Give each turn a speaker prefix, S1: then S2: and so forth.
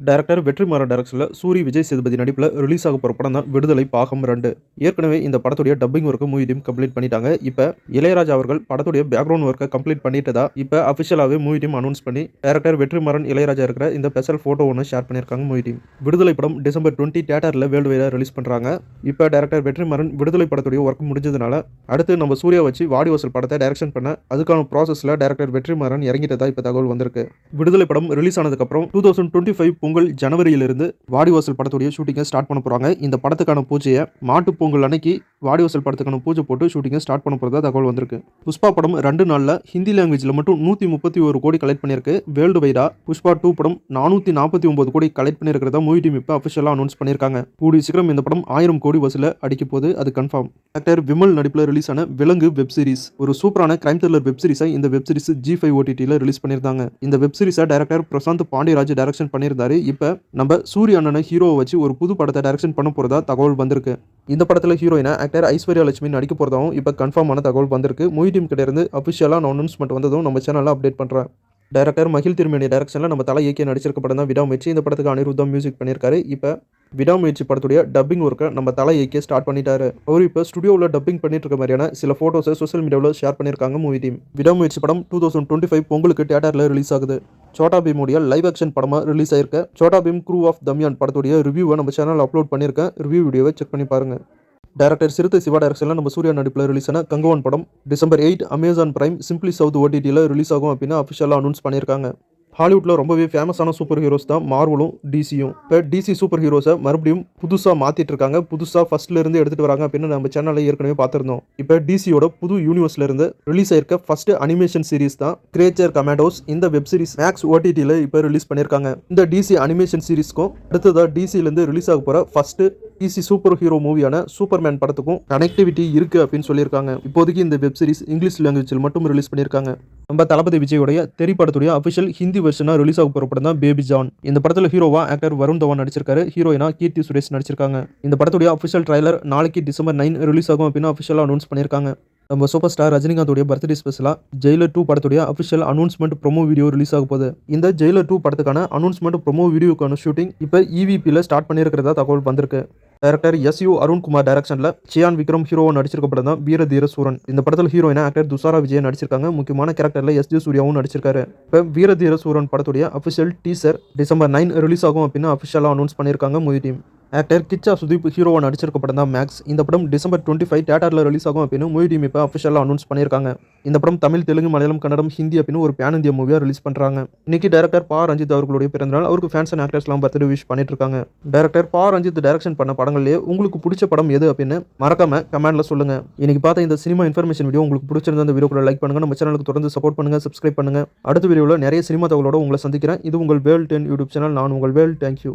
S1: Director Vetrimaaran டைரக்ஷன்ல சூரி, விஜய் சேதுபதி நடிப்புல release ஆக போற படம் தான் விடுதலை பாகம் 2. ஏற்கனவே இந்த படத்துடைய டப்பிங் ஒர்க்க மூவி டீம் கம்ப்ளீட் பண்ணிட்டாங்க. இப்ப இளையராஜா அவர்கள் படத்துடைய பேக்ரவுண்ட் ஒர்க்க கம்ப்ளீட் பண்ணிட்டதா இப்ப அபிஷியலாவே மூவி டீம் அனௌன்ஸ் பண்ணி டைரக்டர் வெற்றிமாறன், இளையராஜா இருக்கிற இந்த ஸ்பெஷல் போட்டோ ஒன்னு ஷேர் பண்ணிருக்காங்க மூவி டீம். விடுதலை படம் டிசம்பர் 20 தியேட்டர்ல வேர்ல்டு வைடா ரிலீஸ் பண்றாங்க. இப்ப டைரக்டர் வெற்றிமாறன் விடுதலை படத்துடைய ஒர்க் முடிஞ்சதுனால அடுத்து நம்ம சூர்யா வச்சு வாடிவாசல் படத்தை டைரக்ஷன் பண்ண அதுக்கான ப்ராசஸ்ல டைரக்டர் வெற்றிமாறன் இறங்கிட்டதா இப்ப தகவல் வந்திருக்கு. விடுதலை படம் ரிலீஸ் ஆனதுக்கு அப்புறம் 2025 பொங்கல் ஜனவரியில் இருந்து வாடிவாசல் படத்துடைய ஷூட்டிங்கை ஸ்டார்ட் பண்ண போறாங்க. இந்த படத்துக்கான பூஜையை மாட்டு பொங்கல் அன்னைக்கு வாடிவாசல் படத்துக்கான பூஜை போட்டு ஷூட்டிங்கை ஸ்டார்ட் பண்ண போறதா தகவல் வந்திருக்கு. புஷ்பா படம் 2 நாள்ல ஹிந்தி லாங்குவேஜ்ல மட்டும் 131 கோடி கலெக்ட் பண்ணிருக்கு. வேர்ல்டு வைடா புஷ்பா 2 படம் 449 கோடி கலெக்ட் பண்ணிருக்கிறதா மூவி டீம் இப்ப அபிஷியலா அனௌன்ஸ் பண்ணிருக்காங்க. கூடிய சீக்கிரம் இந்த படம் 1000 கோடி வசூல அடிக்க போது அது கன்ஃபார்ம். டாக்டர் விமல் நடிப்புல ரிலீஸ் ஆன விலங்கு வெப் சீரிஸ் ஒரு சூப்பரான கிரைம் த்ரில்லர் வெப் சீரிஸை இந்த வெப் சீரிஸ் G5 OTT-ல ரிலீஸ் பண்ணிருந்தாங்க. இந்த வெப் சீரிஸை டைரக்டர் பிரசாந்த் பாண்டியராஜ் டைரக்ஷன் பண்ணியிருந்தாரு. இப்ப நம்ம சூரிய அண்ணனை ஹீரோவை வச்சு ஒரு புது படத்தை டைரக்ஷன் பண்ண போறதா தகவல் வந்திருக்கு. இந்த படத்துல ஹீரோயினா ஆக்டர் ஐஸ்வர்யா லட்சுமி நடிக்க போறதாவும் இப்ப கன்ஃபார்ம் ஆன தகவல் வந்திருக்கு. மூவி டீம் கிட்ட இருந்து அபிஷியலா அனௌன்ஸ்மெண்ட் வந்ததும் நம்ம சேனல்ல அப்டேட் பண்றேன். டைரக்டர் மகிழ் திருமேனி டைரக்ஷன்ல நம்ம தலை இயக்கி நடிச்சிருக்க படம் தான் விடாமுயற்சி. இந்த படத்துக்கு அனிருத்தா மியூசிக் பண்ணியிருக்காரு. இப்ப விடாமுயற்சி படத்துடைய டப்பிங் ஒர்க்கை நம்ம தலை இயக்கி ஸ்டார்ட் பண்ணிட்டாரு. அவர் இப்போ ஸ்டுடியோவில் டப்பிங் பண்ணிட்டு இருக்க மாதிரியான சில போட்டோஸை சோஷியல் மீடியாவில் ஷேர் பண்ணியிருக்காங்க மூவி டீம். விடாமுயற்சி படம் 2025 பொங்கலுக்கு தியேட்டர்ல ரிலீஸ் ஆகுது. சோட்டா பீமுடைய லைவ் ஆக்ஷன் படமா ரிலீஸ் ஆயிருக்க சோட்டா பீம் க்ரூ ஆஃப் தம்யான் படத்துடைய ரிவ்யூவை நம்ம சேனல் அப்லோட் பண்ணியிருக்கேன். ரிவ்யூ வீடியோவை செக் பண்ணி பாருங்க. டைரக்டர் சிறுத்தை சிவா டைரக்ஷன்ல நம்ம சூர்யா நடிப்பில் ரிலீஸ் ஆன கங்கவான் படம் December 8 Amazon Prime Simply South OTT-ல ரிலீஸ் ஆகும் அப்படின்னு அபிஷியலாக அனௌன்ஸ் பண்ணியிருக்காங்க. ஹாலிவுட்டில் ரொம்பவே ஃபேமஸான சூப்பர் ஹீரோஸ் தான் மார்வலும் டிசியும். இப்போ டிசி சூப்பர் ஹீரோஸை மறுபடியும் புதுசாக மாற்றிட்டு இருக்காங்க. புதுசாக ஃபர்ஸ்ட்லேருந்து எடுத்துகிட்டு வராங்க அப்படின்னு நம்ம சேனலில் ஏற்கனவே பார்த்துருந்தோம். இப்போ டிசியோட புது யூனிவர்ஸ்லேருந்து ரிலீஸ் ஆயிருக்க ஃபர்ஸ்ட் அனிமேஷன் சீரிஸ் தான் கிரியேச்சர் கமாண்டோஸ். இந்த வெப் சீரிஸ் மேக்ஸ் OTT-ல இப்போ ரிலீஸ் பண்ணியிருக்காங்க. இந்த டிசி அனிமேஷன் சீரிஸ்க்கும் அடுத்ததாக டிசிலேருந்து ரிலீஸ் ஆக போகிற ஃபர்ஸ்ட் டிசி சூப்பர் ஹீரோ மூவியான சூப்பர்மேன் படத்துக்கும் கனெக்டிவிட்டி இருக்கு அப்படின்னு சொல்லியிருக்காங்க. இப்போதைக்கு இந்த வெப் சீரிஸ் இங்கிலீஷ் லாங்குவேஜில் மட்டும் ரிலீஸ் பண்ணியிருக்காங்க. நம்ம தளபதி விஜயோடைய தெரி படத்துடைய அபிஷியல் ஹிந்தி வெர்ஷனா ரிலீஸ் ஆக போற படம் தான் பேபி ஜான். இந்த படத்துல ஹீரோவா ஆக்டர் வருண் தவான் நடிச்சிருக்காரு. ஹீரோயினா கீர்த்தி சுரேஷ் நடிச்சிருக்காங்க. இந்த படத்துடைய அபிஷியல் ட்ரைலர் நாளைக்கு டிசம்பர் 9 ரிலீஸ் ஆகும் அப்படின்னு அபிஷியலா அனௌன்ஸ் பண்ணியிருக்காங்க. நம்ம சூப்பர் ஸ்டார் ரஜினிகாந்தோடைய பர்த்டே ஸ்பெஷலா ஜெயிலர் 2 படத்துடைய official announcement promo video release ஆக போகுது. இந்த ஜெயிலர் 2 படத்துக்கான அனௌன்ஸ்மெண்ட் ப்ரோமோ வீடியோக்கான ஷூட்டிங் இப்போ EVP-ல ஸ்டார்ட் பண்ணியிருக்கிறதா தகவல் வந்திருக்கு. டைரக்டர் SU அருண்குமார் டைரக்ஷன்ல சியான் விக்ரம் ஹீரோவா நடிச்சிருக்க படம் தான் வீர தீர சூரன். இந்த படத்தில் ஹீரோயினா ஆக்டர் துஷாரா விஜய் நடிச்சிருக்காங்க. முக்கியமான கேரக்டர்ல SJ சூர்யாவும் நடிச்சிருக்காரு. இப்போ வீர தீர சூரன் படத்துடைய அபிஷியல் டீசர் டிசம்பர் 9 ரிலீஸ் ஆகும் அப்படின்னு அபிஷியலா அனௌன்ஸ் பண்ணியிருக்காங்க movie team. Actor Kichcha Sudeep ஹீரோவா நடிச்சிருக்க படம் தான் மேக்ஸ். இந்த படம் டிசம்பர் 25 தியேட்டர்ல ரிலீஸ் ஆகும் அப்படின்னு மூவி டீம் இப்போ அபிஷியலா அனௌன்ஸ் பண்ணியிருக்காங்க. இந்த படம் தமிழ், தெலுங்கு, மலையாளம், கன்னடம், ஹிந்தி அப்படின்னு ஒரு பேன் இந்தியா மூவியா ரிலீஸ் பண்றாங்க. இன்னைக்கு டைரக்டர் பா ரஞ்சித் அவர்களுடைய பிறந்தநாள். அவருக்கு ஃபேன்ஸ் அண்ட் ஆக்டர்ஸ்லாம் பர்த்டே விஷ் பண்ணிட்டு இருக்காங்க. டைரக்டர் பா ரஞ்சித் டைரக்ஷன் பண்ண படங்கள்லேயே உங்களுக்கு பிடிச்ச படம் எது அப்படின்னு மறக்காம கமெண்ட்ல சொல்லுங்க. இன்னைக்கு பார்த்த இந்த சினிமா இன்ஃபர்மேஷன் வீடியோ உங்களுக்கு பிடிச்சிருந்தா இந்த வீடியோ கூட லைக் பண்ணுங்க. நம்ம சேனலுக்கு தொடர்ந்து சப்போர்ட் பண்ணுங்க, சப்ஸ்கிரைப் பண்ணுங்க. அடுத்த வீடியோவில் நிறைய சினிமா தகவலோட உங்களை சந்திக்கிறேன். இது உங்கள் வேல் 10 யூடியூப் சேனல். நான் உங்கள் வேல். தேங்க்யூ.